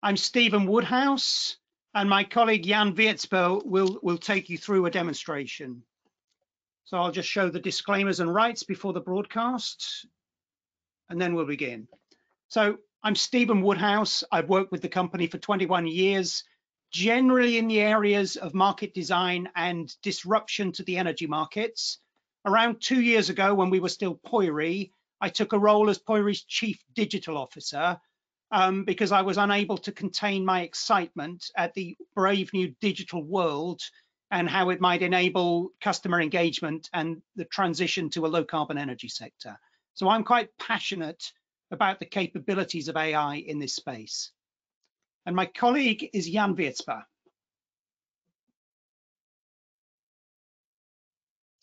I'm Stephen Woodhouse, and my colleague Jan Wierzba will take you through a demonstration. So I'll just show the disclaimers and rights before the broadcast, and then we'll begin. So I'm Stephen Woodhouse. I've worked with the company for 21 years, generally in the areas of market design and disruption to the energy markets. Around 2 years ago, when we were still POIRI, I took a role as POIRI's Chief Digital Officer because I was unable to contain my excitement at the brave new digital world and how it might enable customer engagement and the transition to a low carbon energy sector. So I'm quite passionate about the capabilities of AI in this space. And my colleague is Jan Wierzba,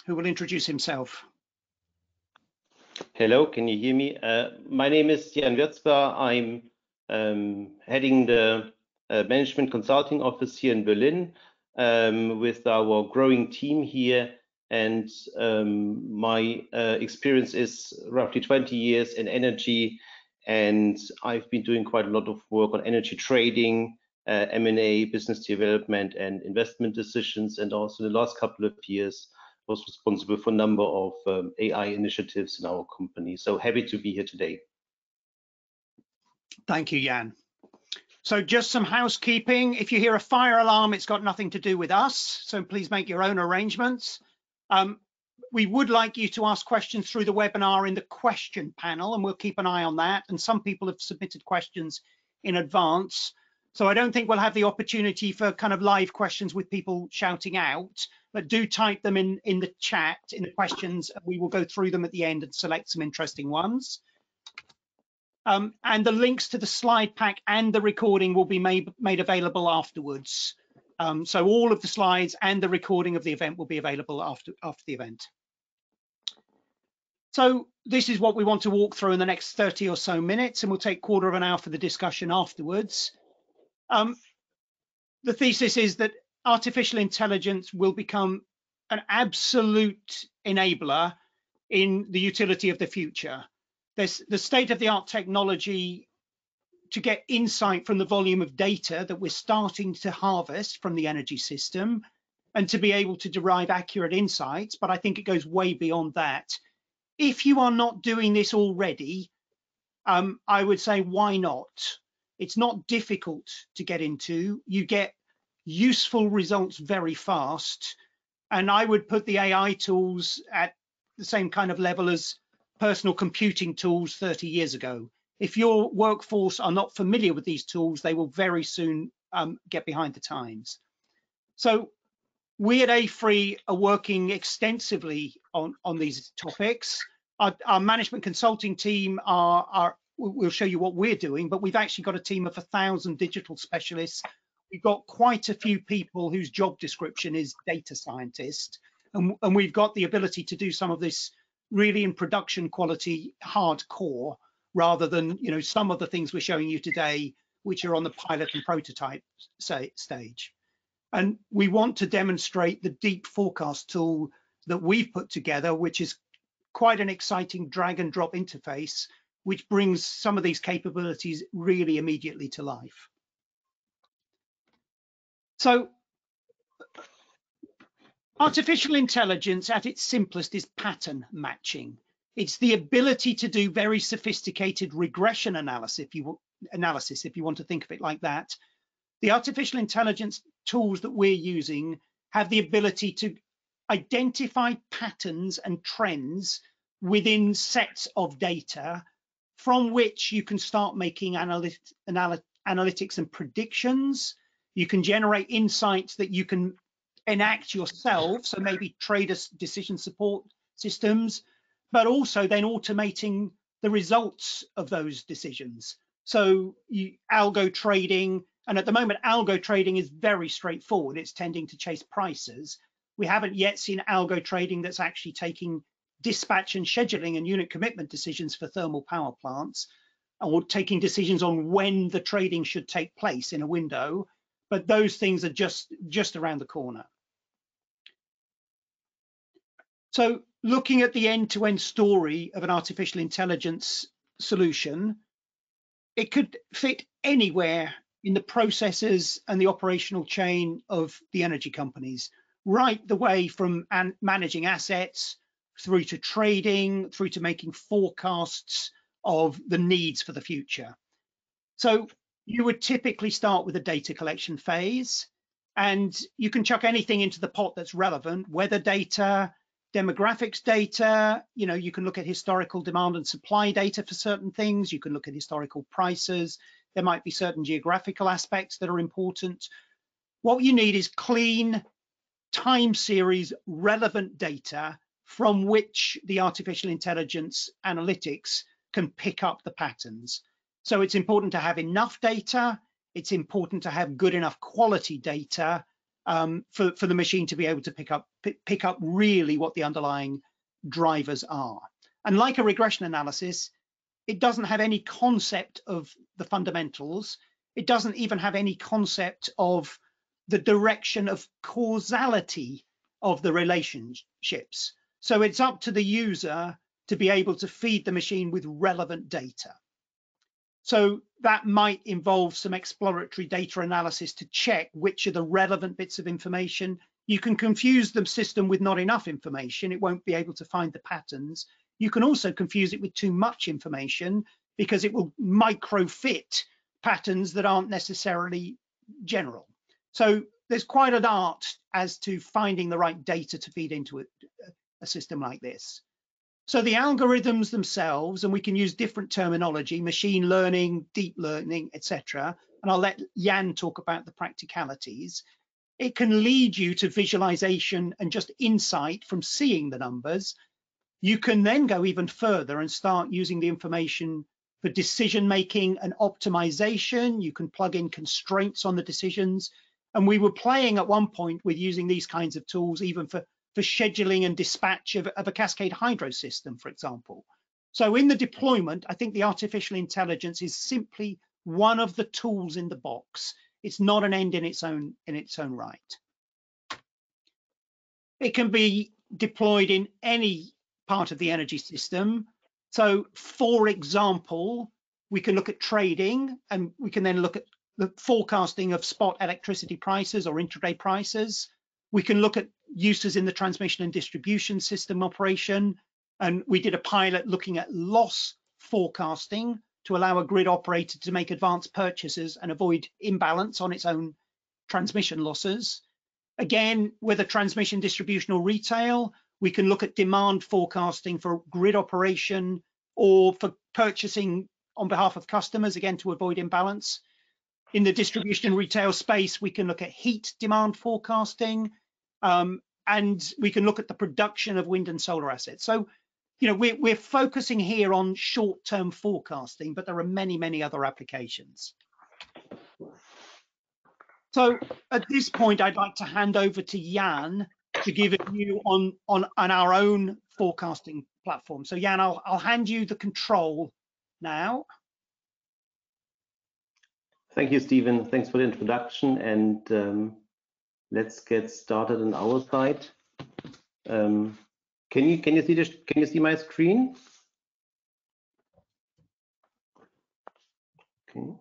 who will introduce himself. Hello, can you hear me? My name is Jan Wierzba. I'm heading the Management Consulting Office here in Berlin with our growing team here. And my experience is roughly 20 years in energy. And I've been doing quite a lot of work on energy trading, M&A, business development, and investment decisions. And also in the last couple of years, was responsible for a number of AI initiatives in our company. So happy to be here today. Thank you, Jan. So just some housekeeping. If you hear a fire alarm, it's got nothing to do with us. So please make your own arrangements. We would like you to ask questions through the webinar in the question panel, and we'll keep an eye on that. And some people have submitted questions in advance. So I don't think we'll have the opportunity for kind of live questions with people shouting out, but do type them in the chat, in the questions. We will go through them at the end and select some interesting ones. And the links to the slide pack and the recording will be made available afterwards. So all of the slides and the recording of the event will be available after the event. So this is what we want to walk through in the next 30 or so minutes, and we'll take a quarter of an hour for the discussion afterwards. The thesis is that artificial intelligence will become an absolute enabler in the utility of the future. There's the state-of-the-art technology to get insight from the volume of data that we're starting to harvest from the energy system and to be able to derive accurate insights, but I think it goes way beyond that. If you are not doing this already, I would say, why not? It's not difficult to get into. You get useful results very fast. And I would put the AI tools at the same kind of level as personal computing tools 30 years ago. If your workforce are not familiar with these tools, they will very soon get behind the times. So we at AFRY are working extensively on these topics. Our management consulting team we'll show you what we're doing, but we've actually got a team of 1,000 digital specialists. We've got quite a few people whose job description is data scientist, and we've got the ability to do some of this really in production quality hardcore, rather than some of the things we're showing you today, which are on the pilot and prototype stage. And we want to demonstrate the deep forecast tool that we've put together, which is quite an exciting drag and drop interface, which brings some of these capabilities really immediately to life. So artificial intelligence at its simplest is pattern matching. It's the ability to do very sophisticated regression analysis, if you want to think of it like that. The artificial intelligence tools that we're using have the ability to identify patterns and trends within sets of data from which you can start making analytics and predictions. You can generate insights that you can enact yourself, so maybe trader decision support systems, but also then automating the results of those decisions. So algo trading, and at the moment, algo trading is very straightforward. It's tending to chase prices. We haven't yet seen algo trading that's actually taking dispatch and scheduling and unit commitment decisions for thermal power plants, or taking decisions on when the trading should take place in a window. But those things are just around the corner. So looking at the end-to-end story of an artificial intelligence solution, it could fit anywhere in the processes and the operational chain of the energy companies, right the way from managing assets through to trading, through to making forecasts of the needs for the future. So you would typically start with a data collection phase, and you can chuck anything into the pot that's relevant: weather data, demographics data. You can look at historical demand and supply data for certain things. You can look at historical prices. There might be certain geographical aspects that are important. What you need is clean, time series relevant data from which the artificial intelligence analytics can pick up the patterns. So it's important to have enough data. It's important to have good enough quality data for the machine to be able to pick up really what the underlying drivers are. And like a regression analysis, it doesn't have any concept of the fundamentals. It doesn't even have any concept of the direction of causality of the relationships. So it's up to the user to be able to feed the machine with relevant data. So that might involve some exploratory data analysis to check which are the relevant bits of information. You can confuse the system with not enough information. It won't be able to find the patterns. You can also confuse it with too much information because it will micro-fit patterns that aren't necessarily general. So there's quite an art as to finding the right data to feed into a system like this. So the algorithms themselves, and we can use different terminology: machine learning, deep learning, etc. And I'll let Jan talk about the practicalities. It can lead you to visualization and just insight from seeing the numbers. You can then go even further and start using the information for decision making and optimization. You can plug in constraints on the decisions. And we were playing at one point with using these kinds of tools even for scheduling and dispatch of a cascade hydro system, for example. So in the deployment, I think the artificial intelligence is simply one of the tools in the box. It's not an end in its own right. It can be deployed in any part of the energy system. So for example, we can look at trading, and we can then look at the forecasting of spot electricity prices or intraday prices. We can look at uses in the transmission and distribution system operation. And we did a pilot looking at loss forecasting to allow a grid operator to make advanced purchases and avoid imbalance on its own transmission losses. Again, whether transmission, distribution, or retail, we can look at demand forecasting for grid operation or for purchasing on behalf of customers, again, to avoid imbalance. In the distribution and retail space, we can look at heat demand forecasting, and we can look at the production of wind and solar assets. So, we're focusing here on short-term forecasting, but there are many, many other applications. So at this point, I'd like to hand over to Jan to give a view on our own forecasting platform. So Jan, I'll hand you the control now. Thank you, Stephen. Thanks for the introduction, and let's get started on our side. Can you see my screen? Okay.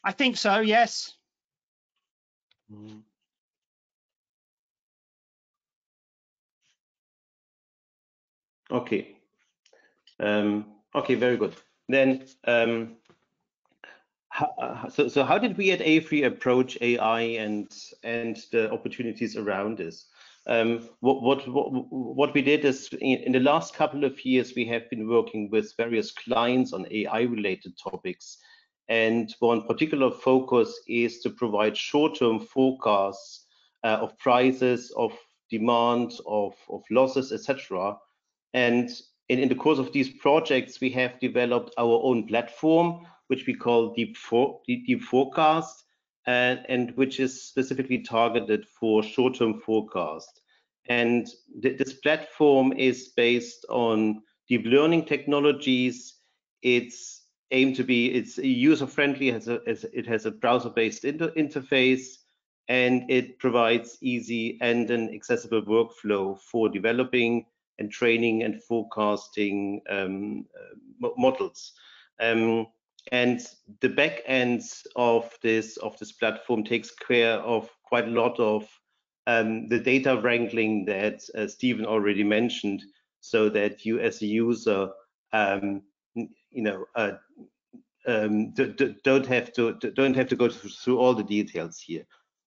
I think so, yes. Okay. Okay, very good. Then, so how did we at AFRY approach AI and the opportunities around this? What we did is, in the last couple of years, we have been working with various clients on AI-related topics. And one particular focus is to provide short-term forecasts of prices, of demand, of losses, etc. And in the course of these projects, we have developed our own platform, which we call Deep Forecast, and which is specifically targeted for short-term forecast. And this platform is based on deep learning technologies. It's aimed to be, it's user-friendly, it has a browser-based interface, and it provides easy and an accessible workflow for developing and training and forecasting models. And the back end of this platform takes care of quite a lot of the data wrangling that Stephen already mentioned, so that you as a user don't have to go through all the details here.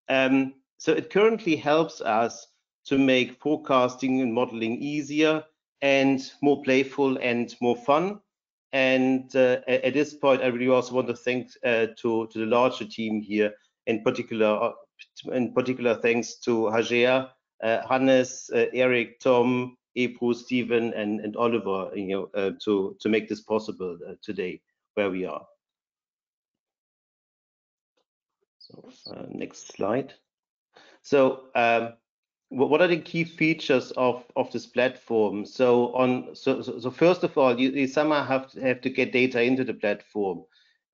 So it currently helps us to make forecasting and modeling easier and more playful and more fun. And at this point, I really also want to thank to the larger team here, in particular thanks to Hagea, Hannes, Eric, Tom, Ebru, Stephen, and Oliver, to make this possible today where we are. So next slide. So what are the key features of this platform? So first of all, you somehow have to get data into the platform,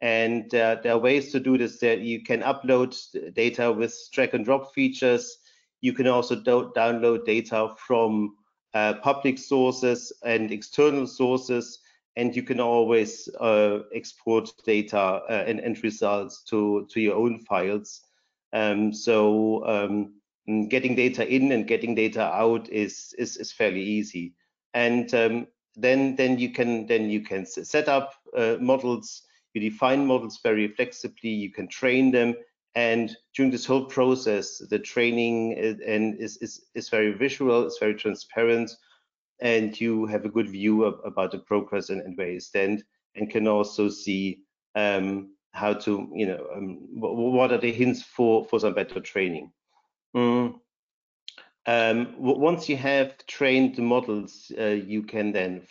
and there are ways to do this. That you can upload data with drag and drop features. You can also download data from public sources and external sources, and you can always export data and results to your own files. Getting data in and getting data out is fairly easy. And then you can set up models. You define models very flexibly. You can train them, and during this whole process, the training is very visual. It's very transparent, and you have a good view about the progress and where you stand, and can also see how to, what are the hints for some better training. Once you have trained the models, you can then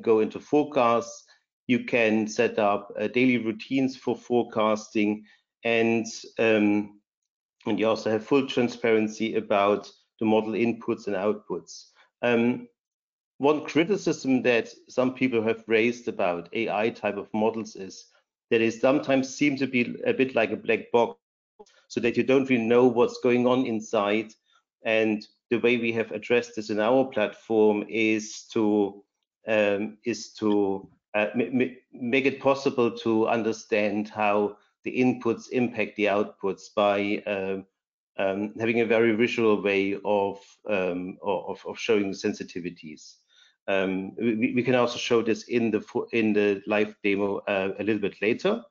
go into forecasts. You can set up daily routines for forecasting, and you also have full transparency about the model inputs and outputs. One criticism that some people have raised about AI type of models is that they sometimes seem to be a bit like a black box, so that you don't really know what's going on inside. And the way we have addressed this in our platform is to make it possible to understand how the inputs impact the outputs by having a very visual way of showing the sensitivities. We can also show this in the live demo a little bit later.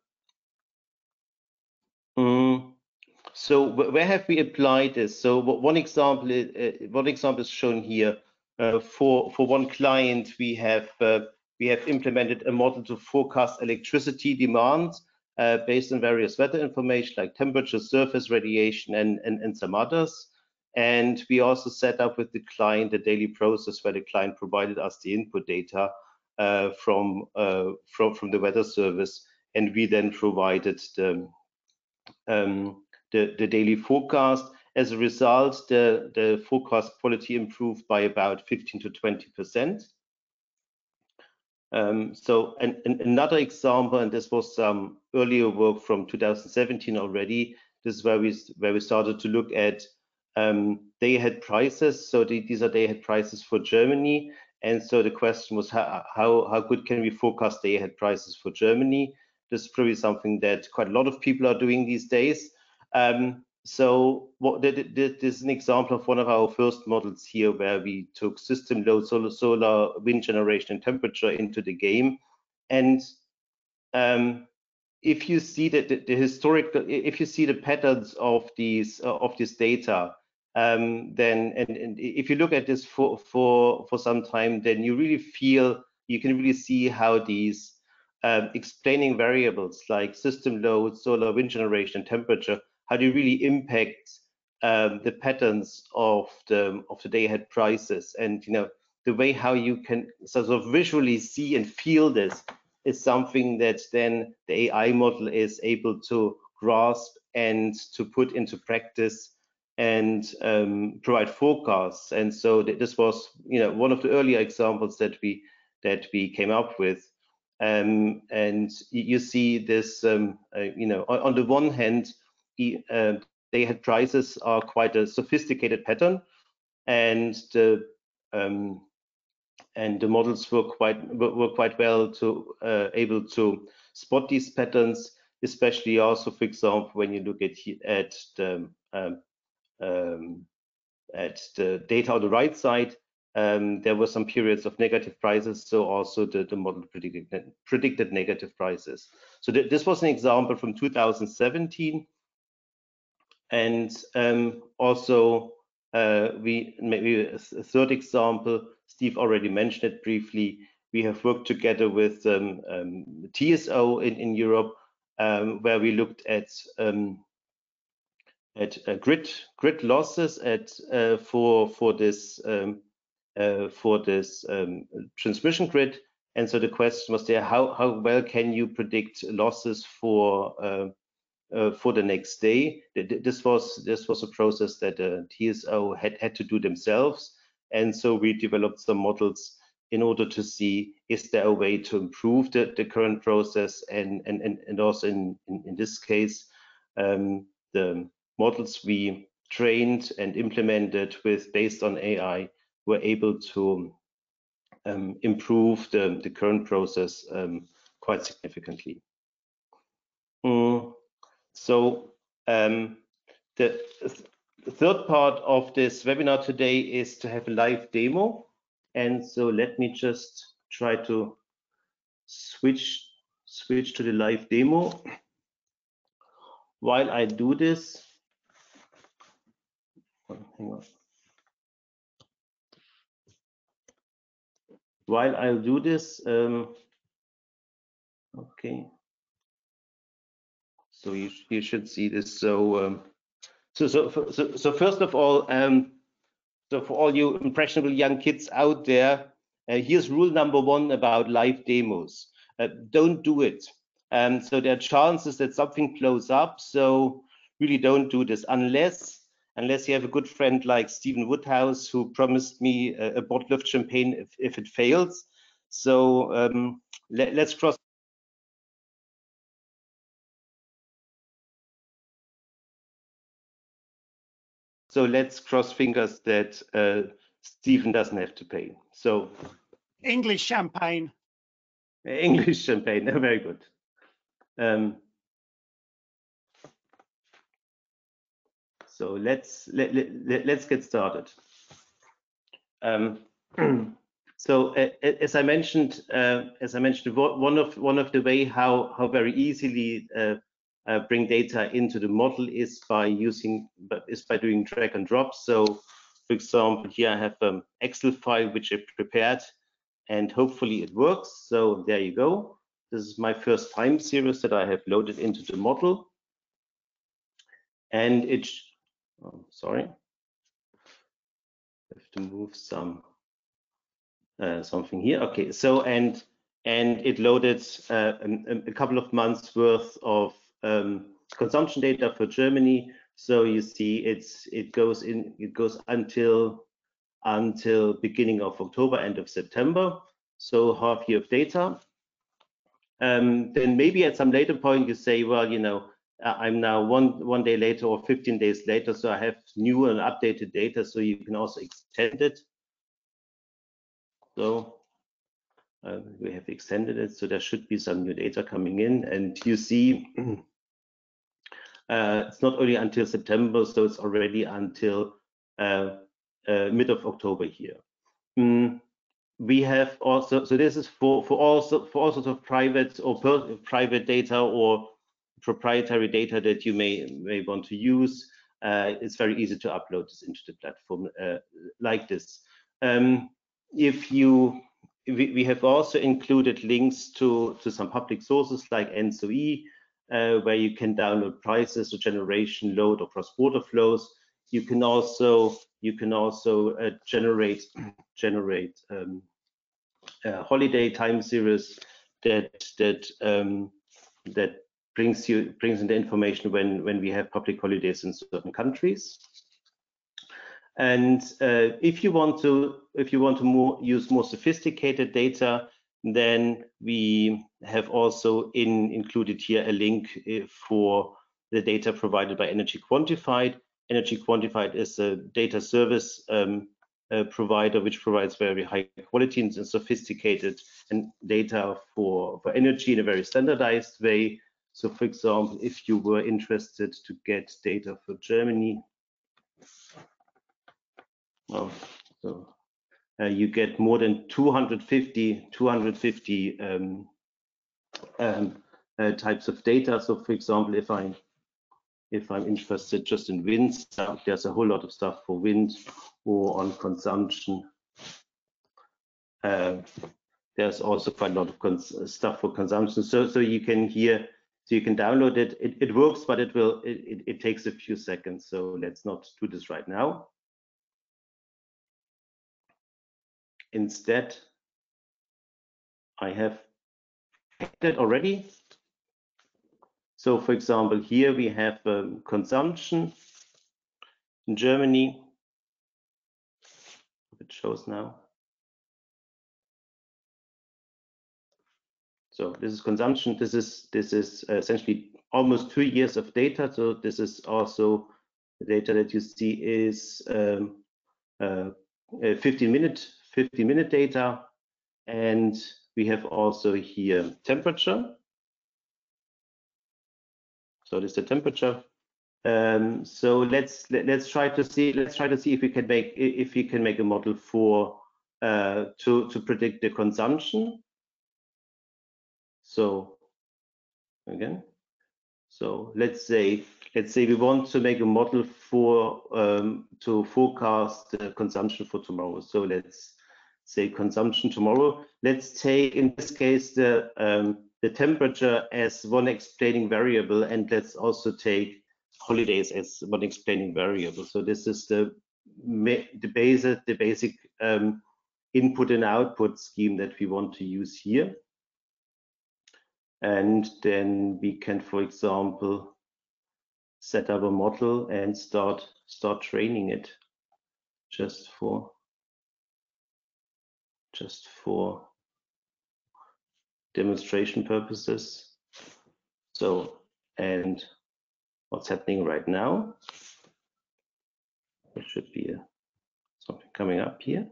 So where have we applied this? So one example is shown here. For one client, we have implemented a model to forecast electricity demand based on various weather information like temperature, surface radiation, and some others. And we also set up with the client a daily process where the client provided us the input data from the weather service, and we then provided the daily forecast. As a result, the forecast quality improved by about 15 to 20%. Another example, and this was some earlier work from 2017 already. This is where we started to look at day-ahead prices. So these are day-ahead prices for Germany, and so the question was how good can we forecast day-ahead prices for Germany? This is probably something that quite a lot of people are doing these days. So this is an example of one of our first models here, where we took system load, solar, wind generation, and temperature into the game. And if you see if you see the patterns of this data, then if you look at this for some time, then you can really see how these explaining variables like system load, solar, wind generation, and temperature, how they really impact the patterns of the day-ahead prices. And the way how you can sort of visually see and feel this is something that then the AI model is able to grasp and to put into practice and provide forecasts. And so this was one of the earlier examples that we came up with. And you see this, on the one hand, day-ahead prices are quite a sophisticated pattern, and the and the models were quite well to able to spot these patterns, especially also, for example, when you look at the data on the right side, there were some periods of negative prices, so also the model predicted negative prices. So this was an example from 2017, and also maybe a third example. Steve already mentioned it briefly. We have worked together with TSO in Europe, where we looked at grid losses for this transmission grid. And so the question was there: how well can you predict losses for the next day? This was a process that TSO had to do themselves, and so we developed some models in order to see, is there a way to improve the current process, and also in this case, the models we trained and implemented based on AI were able to improve the current process quite significantly. So the third part of this webinar today is to have a live demo. And so let me just try to switch to the live demo. While I do this, hang on. While I'll do this, okay. So you should see this. So first of all, so for all you impressionable young kids out there, here's rule number 1 about live demos. Don't do it. So there are chances that something blows up. So really don't do this unless you have a good friend like Stephen Woodhouse, who promised me a bottle of champagne if it fails. So let's cross. So let's cross fingers that Stephen doesn't have to pay. So English champagne. English champagne, very good. So let's get started. So as I mentioned, one of the way how very easily bring data into the model is by doing drag and drop. So, for example, here I have an Excel file which I prepared, and hopefully it works. So there you go. This is my first time series that I have loaded into the model, and sorry, I have to move something here. Okay, so and it loaded a couple of months worth of consumption data for Germany. So you see, it goes until beginning of October, end of September. So half year of data. Then maybe at some later point you say, well, you know, I'm now one day later or 15 days later, so I have new and updated data, so you can also extend it. So we have extended it, so there should be some new data coming in, and you see it's not only until September, so it's already until mid of October here. We have also, so this is for all sorts of private or private data or proprietary data that you may want to use. It's very easy to upload this into the platform like this. We have also included links to some public sources like ENSO-E, where you can download prices, or generation, load, or cross-border flows. You can also generate holiday time series that brings in the information when we have public holidays in certain countries. And if you want to use more sophisticated data, then we have also included here a link for the data provided by Energy Quantified. Energy Quantified is a data service provider which provides very high quality and sophisticated data for energy in a very standardized way. So for example, if you were interested to get data for Germany, well, so you get more than 250 types of data. So for example, if I'm interested just in wind stuff, there's a whole lot of stuff for wind, or on consumption. There's also quite a lot of stuff for consumption. So you can download it. It works, but it takes a few seconds. So let's not do this right now. Instead, I have that already. So for example, here we have consumption in Germany. It shows now. So this is consumption. This is essentially almost 2 years of data. So this is also the data that you see is 50-minute data, and we have also here temperature. So this is the temperature. So let's try to see if we can make a model for to predict the consumption. So again, so let's say we want to make a model for to forecast the consumption for tomorrow. So let's say consumption tomorrow. Let's take in this case the temperature as one explaining variable, and let's also take holidays as one explaining variable. So this is the basic input and output scheme that we want to use here. And then we can, for example, set up a model and start training it just for demonstration purposes. So, and what's happening right now? There should be something coming up here.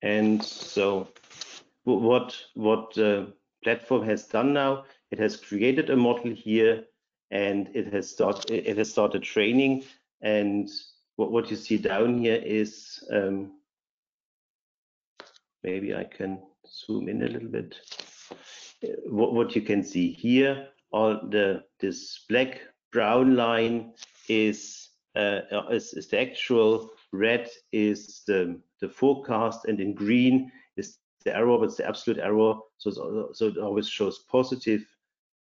And so what platform has done now, it has created a model here, and it has started training. And what you see down here is maybe I can zoom in a little bit. What you can see here, this black brown line is the actual, red is the forecast, and in green is the error, but it's the absolute error. So it always shows positive.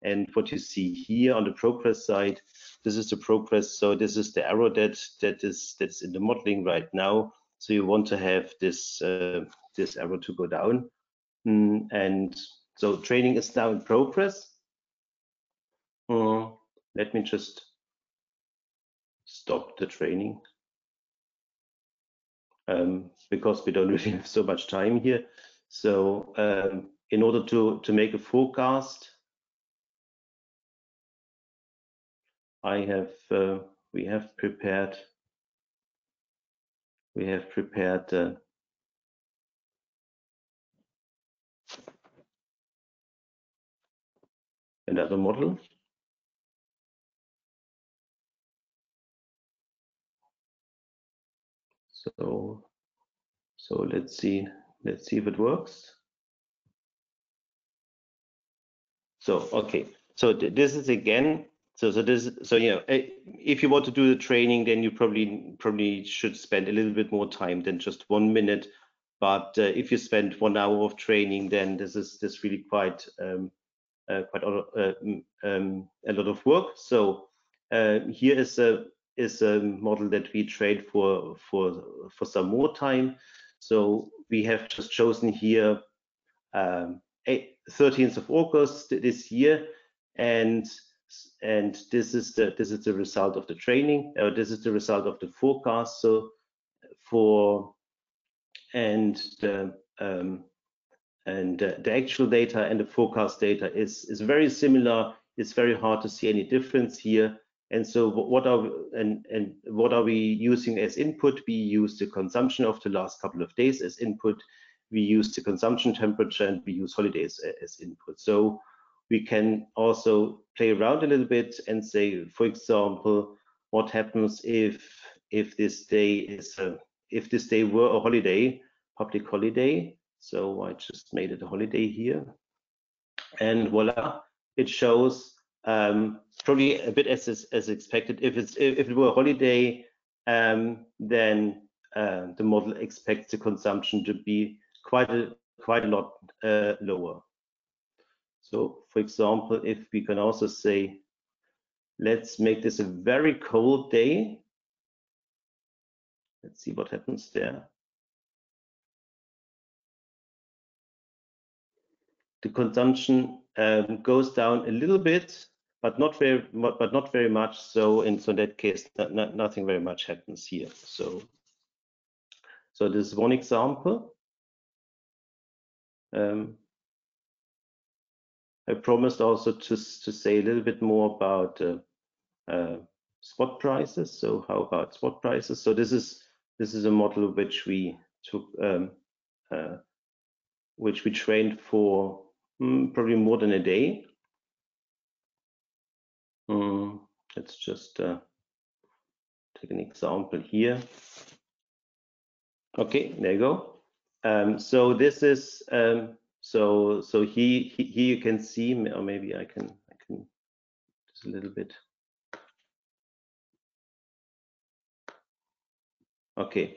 And what you see here on the progress side, this is the progress. So this is the error that's in the modeling right now. So you want to have this this error to go down. And so training is now in progress. Let me just stop the training because we don't really have so much time here. So in order to make a forecast, we have prepared another model. So let's see if it works. So okay, so this is again. So you know, if you want to do the training, then you probably should spend a little bit more time than just 1 minute. But if you spend 1 hour of training, then this is really quite a lot of work. So here is a model that we trained for some more time. So we have just chosen here 13th of August this year, and this is the result of the training. This is the result of the forecast. So the actual data and the forecast data is very similar. It's very hard to see any difference here. And so what are we using as input? We use the consumption of the last couple of days as input. We use the consumption temperature, and we use holidays as input. So we can also play around a little bit and say, for example, what happens if this day were a holiday, public holiday. So I just made it a holiday here, and voila, it shows probably a bit as expected. If it were a holiday, then the model expects the consumption to be quite a lot lower. So, for example, if we can also say, let's make this a very cold day. Let's see what happens there. The consumption goes down a little bit, but not very much. So in that case, nothing very much happens here. So this is one example. I promised also to say a little bit more about spot prices. So how about spot prices? So this is a model which we took, which we trained for probably more than a day. Let's just take an example here. Okay, there you go. So this is so here you can see, or maybe I can just a little bit. Okay,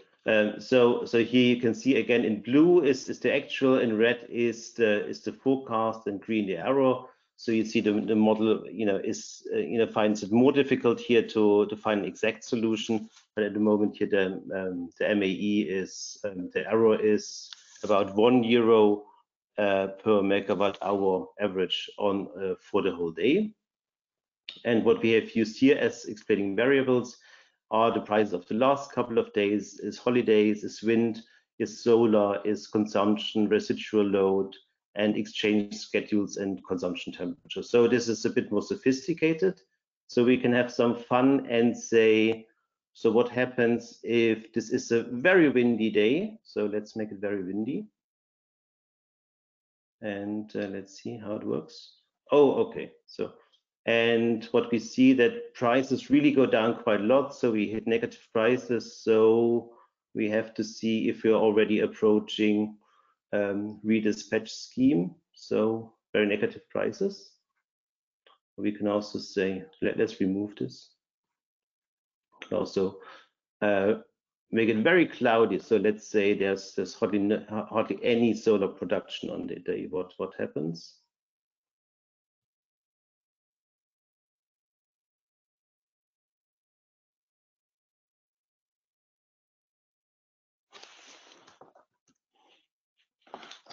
so here you can see again in blue is the actual, in red is the forecast, and green the error. So you see the model, is finds it more difficult here to find an exact solution. But at the moment here, the MAE is the error is about €1 per megawatt hour average on for the whole day. And what we have used here as explaining variables are the prices of the last couple of days, is holidays, is wind, is solar, is consumption, residual load, and exchange schedules and consumption temperature. So this is a bit more sophisticated. So we can have some fun and say, so what happens if this is a very windy day? So let's make it very windy. And let's see how it works. Oh, okay. So, and what we see that prices really go down quite a lot. So we hit negative prices. So we have to see if we're already approaching redispatch scheme. So very negative prices. We can also say, let's remove this. Also make it very cloudy. So let's say there's hardly any solar production on the day. What happens?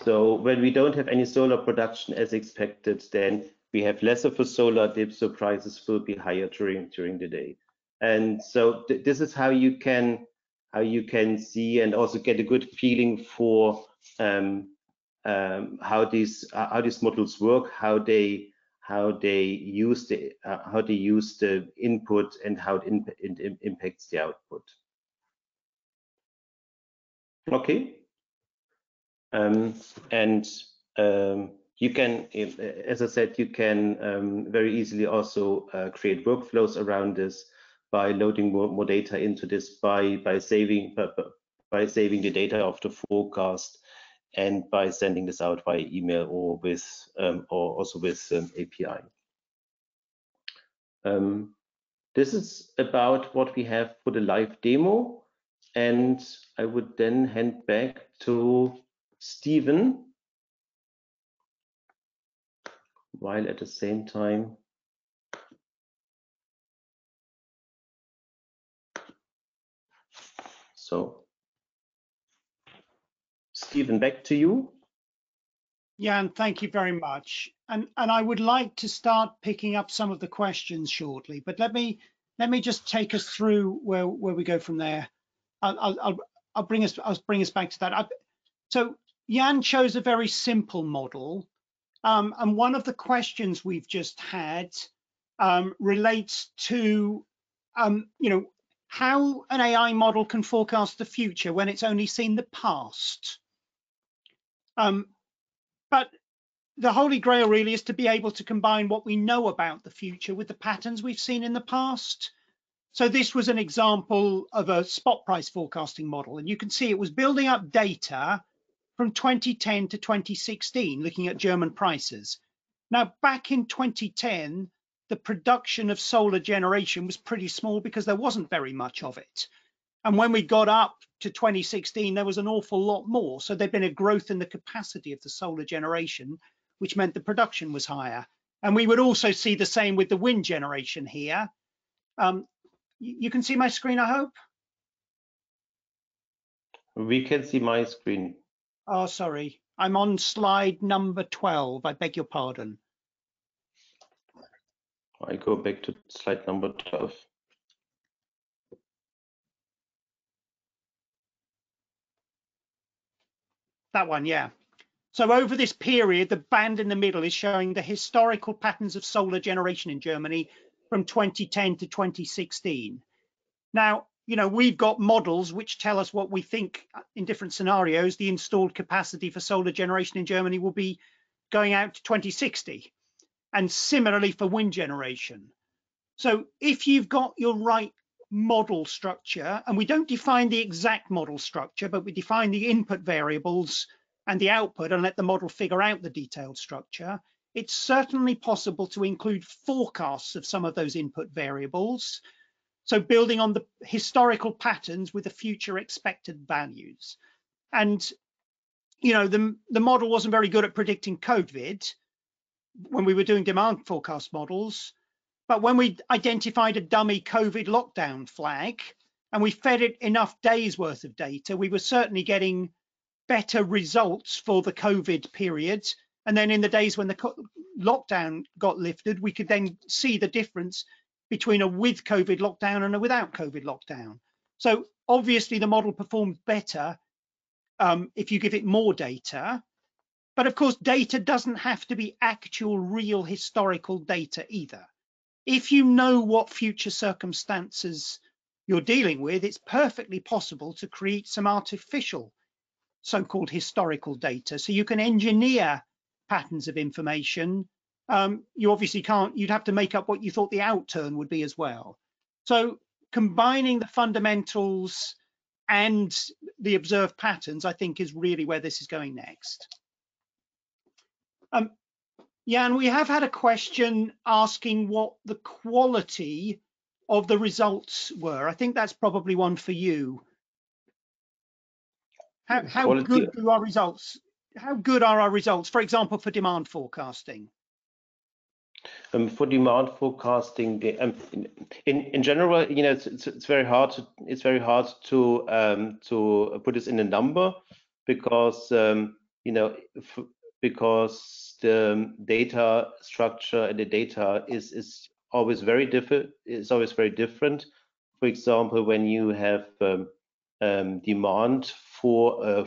So when we don't have any solar production as expected, then we have less of a solar dip, so prices will be higher during the day. And so this is how you can see and also get a good feeling for how these models work, how they use the input, and how it impacts the output. Okay. You can, as I said, you can very easily also create workflows around this by loading more data into this, by saving the data of the forecast, and by sending this out via email or also with API. This is about what we have for the live demo, and I would then hand back to Stephen, while at the same time so Stephen, back to you. Jan, thank you very much. And I would like to start picking up some of the questions shortly, but let me just take us through where we go from there. I'll bring us back to that. So Jan chose a very simple model, and one of the questions we've just had relates to, how an AI model can forecast the future when it's only seen the past. But the holy grail really is to be able to combine what we know about the future with the patterns we've seen in the past. So this was an example of a spot price forecasting model, and you can see it was building up data from 2010 to 2016, looking at German prices. Now, back in 2010, the production of solar generation was pretty small because there wasn't very much of it. And when we got up to 2016, there was an awful lot more. So there'd been a growth in the capacity of the solar generation, which meant the production was higher. And we would also see the same with the wind generation here. You can see my screen, I hope? We can see my screen. Oh, sorry. I'm on slide number 12. I beg your pardon. I go back to slide number 12. That one, yeah. So over this period, the band in the middle is showing the historical patterns of solar generation in Germany from 2010 to 2016. Now, we've got models which tell us what we think in different scenarios the installed capacity for solar generation in Germany will be going out to 2060, and similarly for wind generation. So if you've got your right model structure, and we don't define the exact model structure, but we define the input variables and the output and let the model figure out the detailed structure, it's certainly possible to include forecasts of some of those input variables. So building on the historical patterns with the future expected values. And, the model wasn't very good at predicting COVID when we were doing demand forecast models. But when we identified a dummy COVID lockdown flag and we fed it enough days worth of data, we were certainly getting better results for the COVID period. And then in the days when the lockdown got lifted, we could then see the difference between a with COVID lockdown and a without COVID lockdown. So obviously the model performs better if you give it more data. But of course, data doesn't have to be actual real historical data either. If you know what future circumstances you're dealing with, it's perfectly possible to create some artificial so-called historical data. So you can engineer patterns of information. You obviously can't, you'd have to make up what you thought the outturn would be as well. So combining the fundamentals and the observed patterns, I think, is really where this is going next. Jan, we have had a question asking what the quality of the results were. I think that's probably one for you. How good do our results? How good are our results, for example, for demand forecasting? For demand forecasting, in general, it's very hard to put this in a number because because the data structure and the data is always very different. It's always very different. For example, when you have demand for a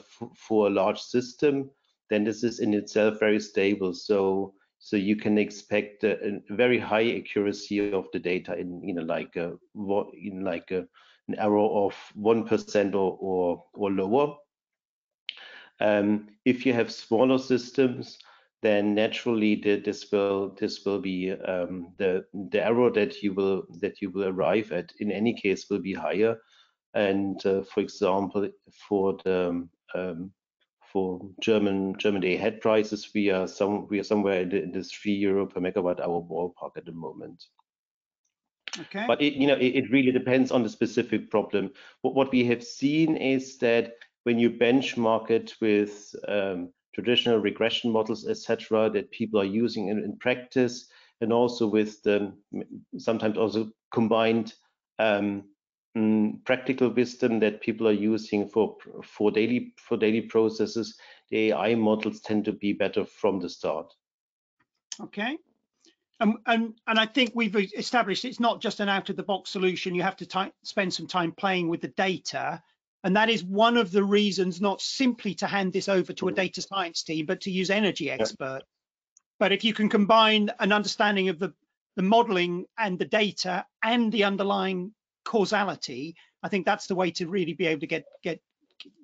large system, then this is in itself very stable. So you can expect a very high accuracy of the data in an error of 1% or lower. If you have smaller systems, then naturally this will be the error that you will arrive at in any case will be higher. And for example, for German day-ahead prices, we are somewhere in the 3 euro per megawatt hour ballpark at the moment. Okay. But it really depends on the specific problem. What we have seen is that when you benchmark it with traditional regression models, etc., that people are using in practice, and also with sometimes also combined practical wisdom that people are using for daily processes, the AI models tend to be better from the start. Okay. And I think we've established it's not just an out-of-the-box solution. You have to spend some time playing with the data. And that is one of the reasons, not simply to hand this over to a data science team, but to use energy expert. But if you can combine an understanding of the the modeling and the data and the underlying causality, I think that's the way to really be able to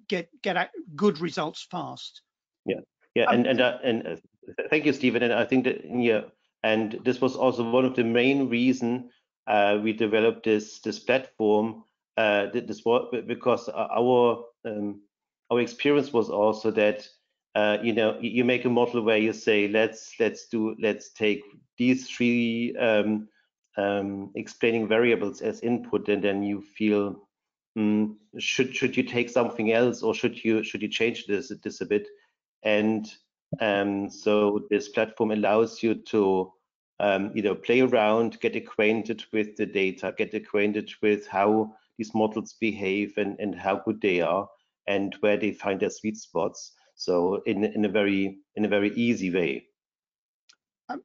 get at good results fast. Yeah, yeah, and thank you, Stephen. And I think that and this was also one of the main reason we developed this platform. This was because our experience was also that you make a model where you say let's take these three explaining variables as input, and then you feel should you take something else, or should you change this a bit? And so this platform allows you to play around, get acquainted with the data, get acquainted with how these models behave and how good they are and where they find their sweet spots. So in a very easy way.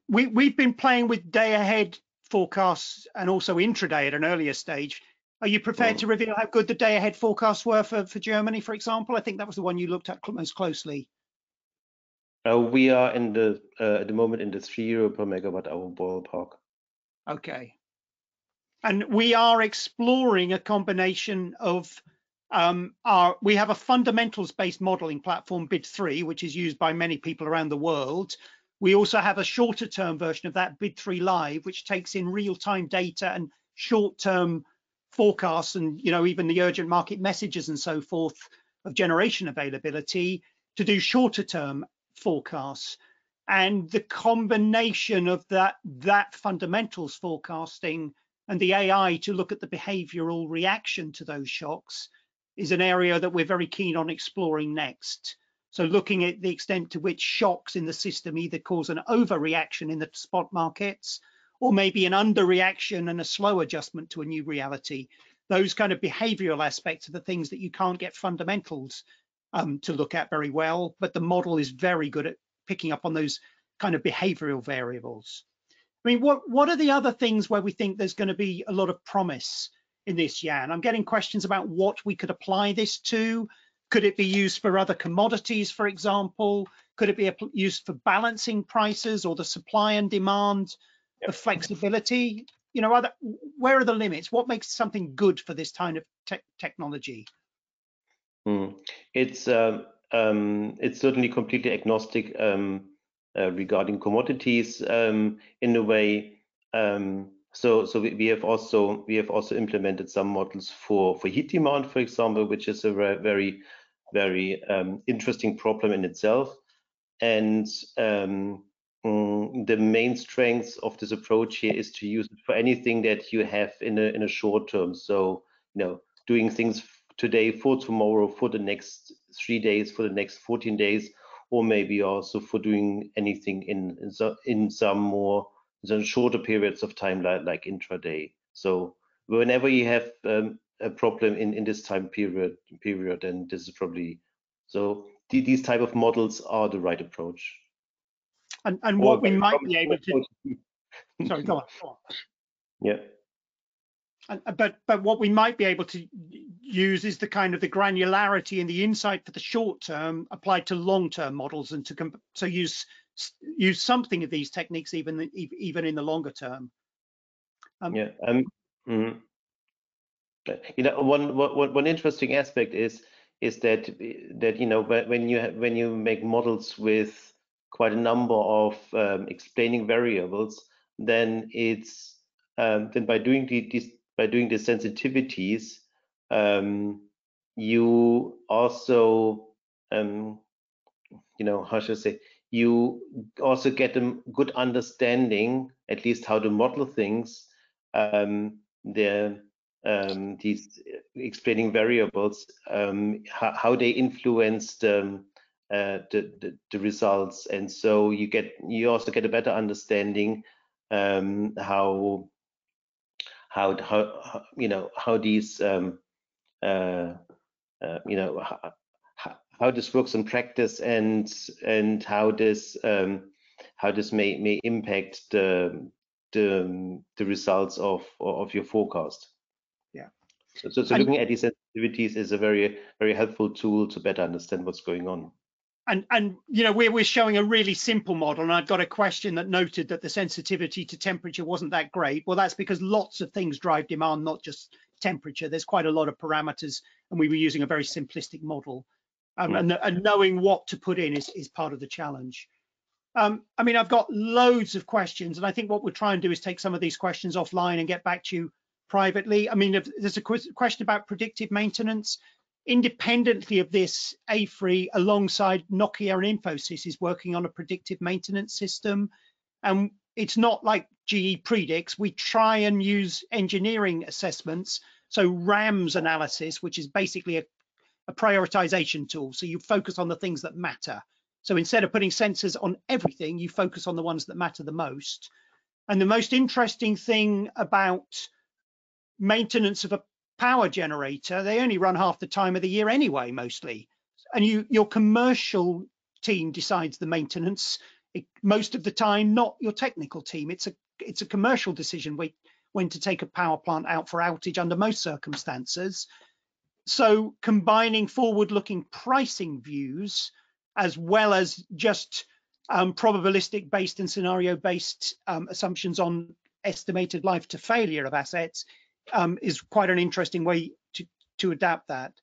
We've been playing with day ahead forecasts and also intraday at an earlier stage. Are you prepared to reveal how good the day ahead forecasts were for Germany, for example? I think that was the one you looked at most closely. We are in the at the moment in the €3 per megawatt hour ballpark. Okay. And we are exploring a combination of we have a fundamentals-based modeling platform, Bid3, which is used by many people around the world. We also have a shorter-term version of that, Bid3 Live, which takes in real-time data and short-term forecasts and even the urgent market messages and so forth of generation availability to do shorter-term forecasts. And the combination of that fundamentals forecasting and the AI to look at the behavioral reaction to those shocks is an area that we're very keen on exploring next. So looking at the extent to which shocks in the system either cause an overreaction in the spot markets, or maybe an underreaction and a slow adjustment to a new reality. Those kind of behavioral aspects are the things that you can't get fundamentals to look at very well, but the model is very good at picking up on those kind of behavioral variables. I mean, what are the other things where we think there's going to be a lot of promise in this, Jan? I'm getting questions about what we could apply this to. Could it be used for other commodities, for example? Could it be used for balancing prices or the supply and demand, the flexibility? Where are the limits? What makes something good for this kind of technology? It's certainly completely agnostic regarding commodities in a way. So we have also implemented some models for heat demand, for example, which is a very interesting problem in itself. And the main strength of this approach here is to use it for anything that you have in a short term. So doing things today for tomorrow, for the next 3 days, for the next 14 days, or maybe also for doing anything in some shorter periods of time, like intraday. So whenever you have a problem in this time period, and this is probably so. These type of models are the right approach. And what we might be able to. Sorry, go on. Yeah. But what we might be able to use is the kind of the granularity and the insight for the short term applied to long-term models, and so use something of these techniques even in the longer term. One interesting aspect is that when you make models with quite a number of explaining variables, then it's then by doing the sensitivities, you also how should I say, you also get a good understanding, at least how the model thinks, these explaining variables, how they influence the results, and so you also get a better understanding how these how this works in practice, and how this may impact the results of your forecast. Yeah. So looking at these sensitivities is a very helpful tool to better understand what's going on. And you know, we're showing a really simple model, and I've got a question that noted that the sensitivity to temperature wasn't that great. Well, that's because lots of things drive demand, not just temperature. There's quite a lot of parameters, and we were using a very simplistic model. And knowing what to put in is part of the challenge. I mean, I've got loads of questions, and I think what we'll try and do is take some of these questions offline and get back to you privately. I mean, if there's a question about predictive maintenance. Independently of this, AFRY, alongside Nokia and Infosys, is working on a predictive maintenance system. And it's not like GE predicts. We try and use engineering assessments. So RAMS analysis, which is basically a prioritization tool. So you focus on the things that matter. So instead of putting sensors on everything, you focus on the ones that matter the most. And the most interesting thing about maintenance of a power generator, they only run half the time of the year anyway, mostly. And your commercial team decides the maintenance most of the time, not your technical team. It's a commercial decision when to take a power plant out for outage under most circumstances. So combining forward-looking pricing views as well as just probabilistic based and scenario based assumptions on estimated life to failure of assets is quite an interesting way to adapt that.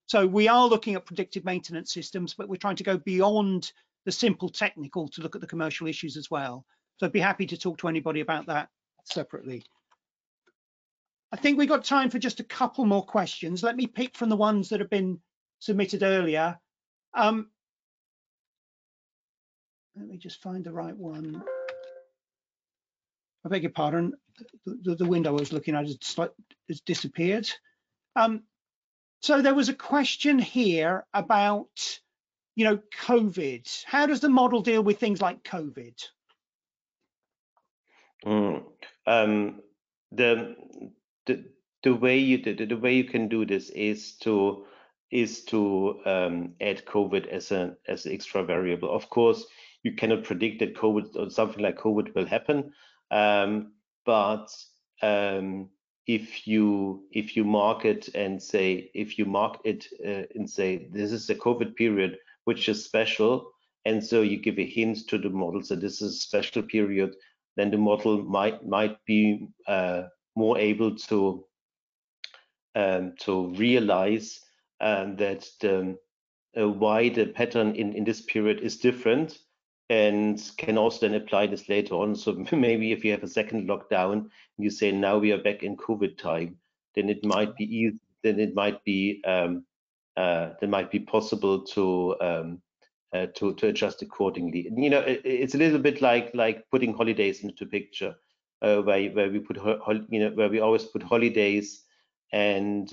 So we are looking at predictive maintenance systems, but we're trying to go beyond the simple technical to look at the commercial issues as well. So I'd be happy to talk to anybody about that separately. I think we've got time for just a couple more questions. Let me pick from the ones that have been submitted earlier. Let me just find the right one. I beg your pardon. The window I was looking at has disappeared. So there was a question here about, you know, COVID. How does the model deal with things like COVID? The way you can do this is to add COVID as an extra variable. Of course, you cannot predict that COVID or something like COVID will happen, but if you mark it and say this is a COVID period which is special, and so you give a hint to the model, so this is a special period, then the model might be more able to realize that why the pattern in this period is different, and can also then apply this later on. So maybe if you have a second lockdown, and you say now we are back in COVID time, then it might be easy, then it might be possible to adjust accordingly. You know, it's a little bit like putting holidays into the picture, where we always put holidays and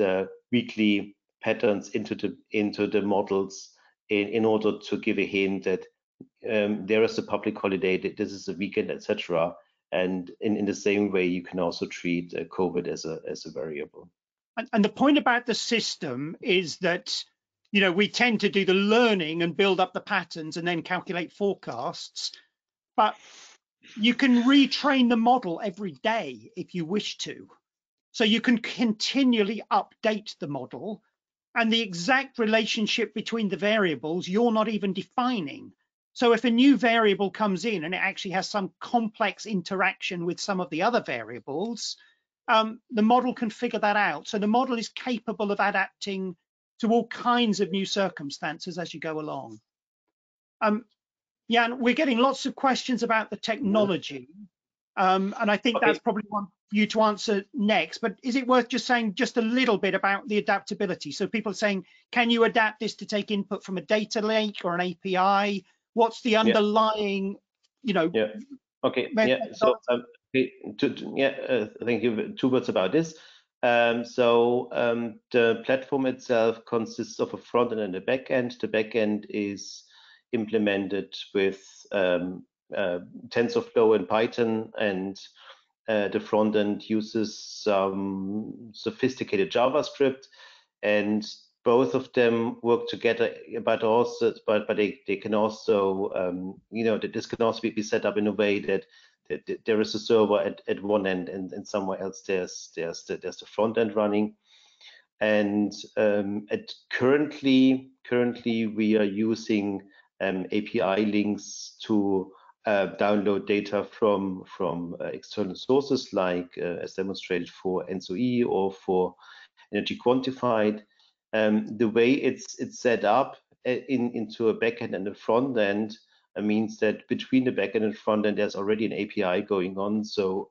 weekly patterns into the models in order to give a hint that there is a public holiday, that this is a weekend, etc. And in the same way, you can also treat COVID as a variable. And the point about the system is that, you know, we tend to do the learning and build up the patterns and then calculate forecasts, but you can retrain the model every day if you wish to. So you can continually update the model, and the exact relationship between the variables you're not even defining. So if a new variable comes in and it actually has some complex interaction with some of the other variables, the model can figure that out. So the model is capable of adapting to all kinds of new circumstances as you go along. Yeah, and we're getting lots of questions about the technology. And I think that's probably one for you to answer next, but is it worth just saying just a little bit about the adaptability? So people are saying, can you adapt this to take input from a data lake or an API? What's the underlying, you know? Yeah. Okay. Yeah. So thank you. 2 words about this. The platform itself consists of a front end and a back end. The back end is implemented with TensorFlow and Python, and the front end uses some sophisticated JavaScript, and both of them work together, but they can also you know, that this can also be set up in a way that there is a server at one end, and somewhere else there's the front end running. And currently we are using API links to download data from external sources, like as demonstrated for ENSO-E or for Energy Quantified. The way it's set up into a backend and a front end means that between the backend and front end, there's already an API going on. So,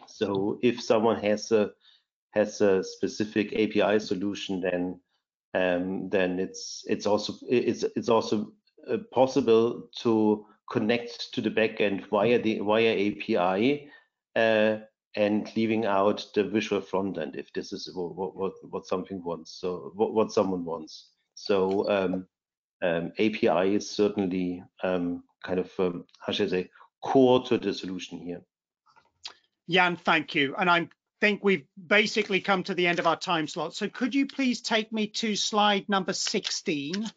so if someone has a specific API solution, then it's also possible to connect to the backend via API and leaving out the visual front end if this is what something wants. So what someone wants. So API is certainly kind of how should I say, core to the solution here. Jan, thank you. And I think we've basically come to the end of our time slot. So could you please take me to slide number 16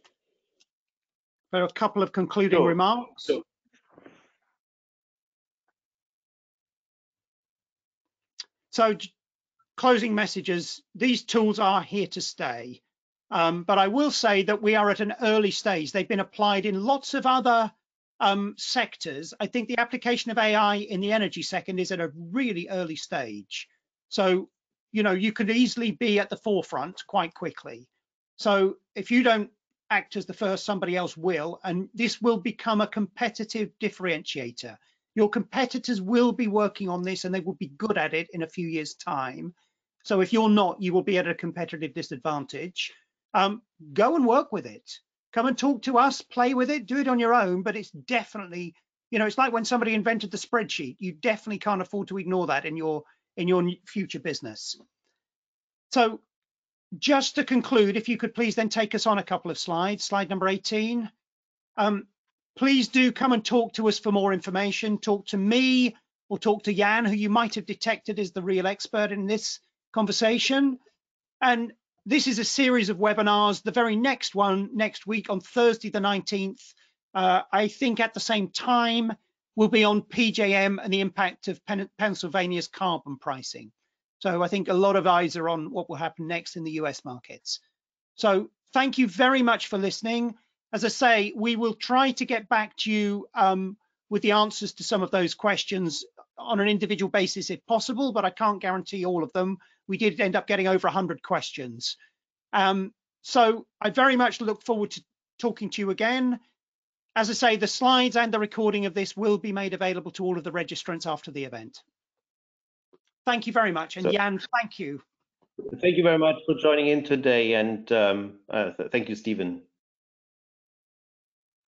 for a couple of concluding remarks? Sure. So closing messages, these tools are here to stay. But I will say that we are at an early stage. They've been applied in lots of other sectors. I think the application of AI in the energy sector is at a really early stage. So, you know, you could easily be at the forefront quite quickly. So if you don't act as the first, somebody else will, and this will become a competitive differentiator. Your competitors will be working on this and they will be good at it in a few years' time. So if you're not, you will be at a competitive disadvantage. Go and work with it. Come and talk to us, play with it, do it on your own, but it's definitely, you know, it's like when somebody invented the spreadsheet. You definitely can't afford to ignore that in your future business. So just to conclude, if you could please then take us on a couple of slides, slide number 18. Please do come and talk to us for more information. Talk to me or talk to Jan, who you might have detected is the real expert in this conversation. And this is a series of webinars. The very next one next week on Thursday, the 19th, I think at the same time, will be on PJM and the impact of Pennsylvania's carbon pricing. So I think a lot of eyes are on what will happen next in the US markets. So thank you very much for listening. As I say, we will try to get back to you with the answers to some of those questions on an individual basis if possible, but I can't guarantee all of them. We did end up getting over 100 questions. So I very much look forward to talking to you again. As I say, the slides and the recording of this will be made available to all of the registrants after the event. Thank you very much. And Jan, thank you. Thank you very much for joining in today. And thank you, Stephen.